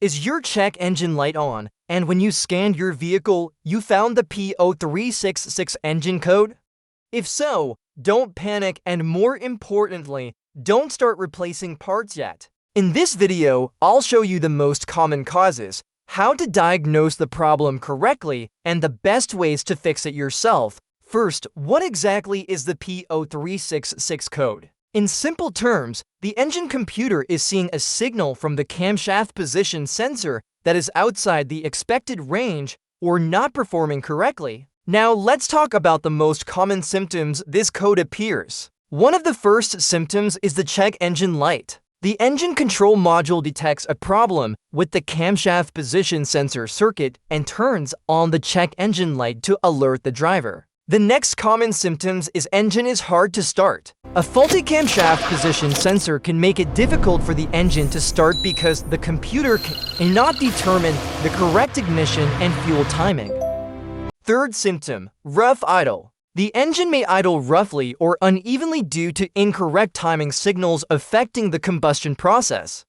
Is your check engine light on, and when you scanned your vehicle, you found the P0366 engine code? If so, don't panic, and more importantly, don't start replacing parts yet. In this video, I'll show you the most common causes, how to diagnose the problem correctly, and the best ways to fix it yourself. First, what exactly is the P0366 code? In simple terms, the engine computer is seeing a signal from the camshaft position sensor that is outside the expected range or not performing correctly. Now, let's talk about the most common symptoms this code appears. One of the first symptoms is the check engine light. The engine control module detects a problem with the camshaft position sensor circuit and turns on the check engine light to alert the driver. The next common symptoms is engine is hard to start. A faulty camshaft position sensor can make it difficult for the engine to start because the computer cannot determine the correct ignition and fuel timing. Third symptom, rough idle. The engine may idle roughly or unevenly due to incorrect timing signals affecting the combustion process.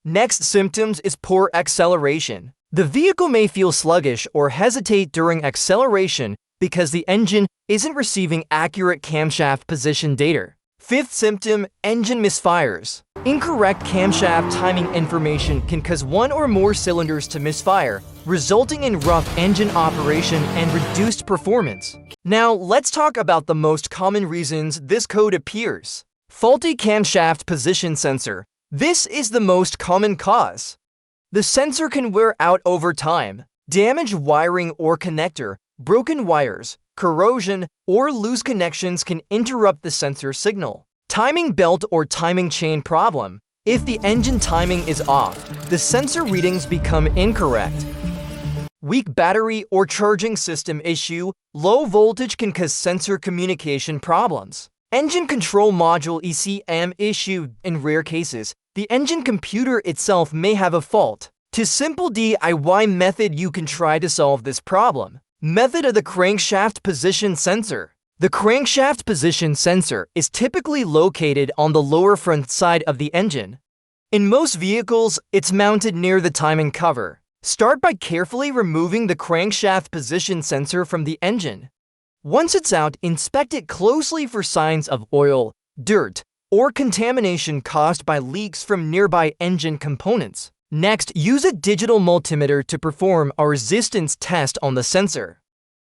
Next symptoms is poor acceleration. The vehicle may feel sluggish or hesitate during acceleration because the engine isn't receiving accurate camshaft position data. Fifth symptom, engine misfires. Incorrect camshaft timing information can cause one or more cylinders to misfire, resulting in rough engine operation and reduced performance. Now, let's talk about the most common reasons this code appears. Faulty camshaft position sensor. This is the most common cause. The sensor can wear out over time. Damaged wiring or connector, broken wires, corrosion, or loose connections can interrupt the sensor signal. Timing belt or timing chain problem. If the engine timing is off, the sensor readings become incorrect. Weak battery or charging system issue. Low voltage can cause sensor communication problems. Engine control module ECM issue. In rare cases, the engine computer itself may have a fault. To simple DIY method, you can try to solve this problem. Method of the crankshaft position sensor. The crankshaft position sensor is typically located on the lower front side of the engine. In most vehicles, it's mounted near the timing cover. Start by carefully removing the crankshaft position sensor from the engine. Once it's out, inspect it closely for signs of oil, dirt, or contamination caused by leaks from nearby engine components. Next, use a digital multimeter to perform a resistance test on the sensor.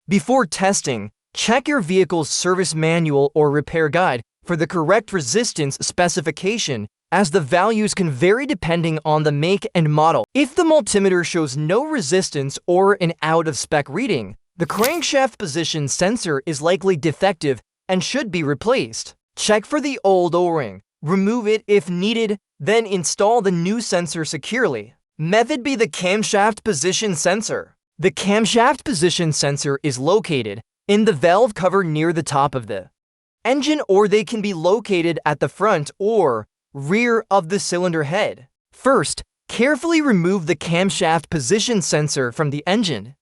Before testing, check your vehicle's service manual or repair guide for the correct resistance specification, as the values can vary depending on the make and model. If the multimeter shows no resistance or an out-of-spec reading, the crankshaft position sensor is likely defective and should be replaced. Check for the old O-ring. Remove it if needed, then install the new sensor securely. Method B, the camshaft position sensor. The camshaft position sensor is located in the valve cover near the top of the engine, or they can be located at the front or rear of the cylinder head. First, carefully remove the camshaft position sensor from the engine.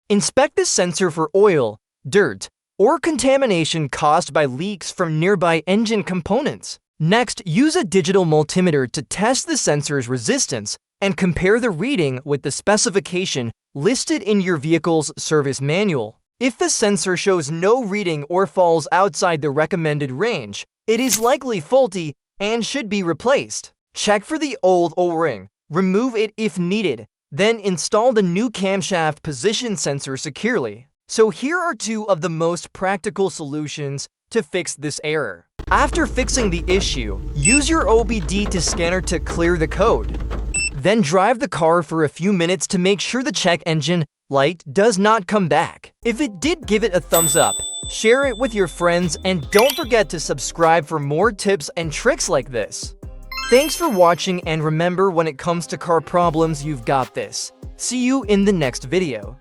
Inspect the sensor for oil, dirt, or contamination caused by leaks from nearby engine components. Next, use a digital multimeter to test the sensor's resistance and compare the reading with the specification listed in your vehicle's service manual. If the sensor shows no reading or falls outside the recommended range, it is likely faulty and should be replaced. Check for the old O-ring. Remove it if needed, then install the new camshaft position sensor securely. So here are two of the most practical solutions to fix this error. After fixing the issue, use your OBD2 scanner to clear the code. Then drive the car for a few minutes to make sure the check engine light does not come back. If it did, give it a thumbs up, share it with your friends, and don't forget to subscribe for more tips and tricks like this. Thanks for watching, and remember, when it comes to car problems, you've got this. See you in the next video.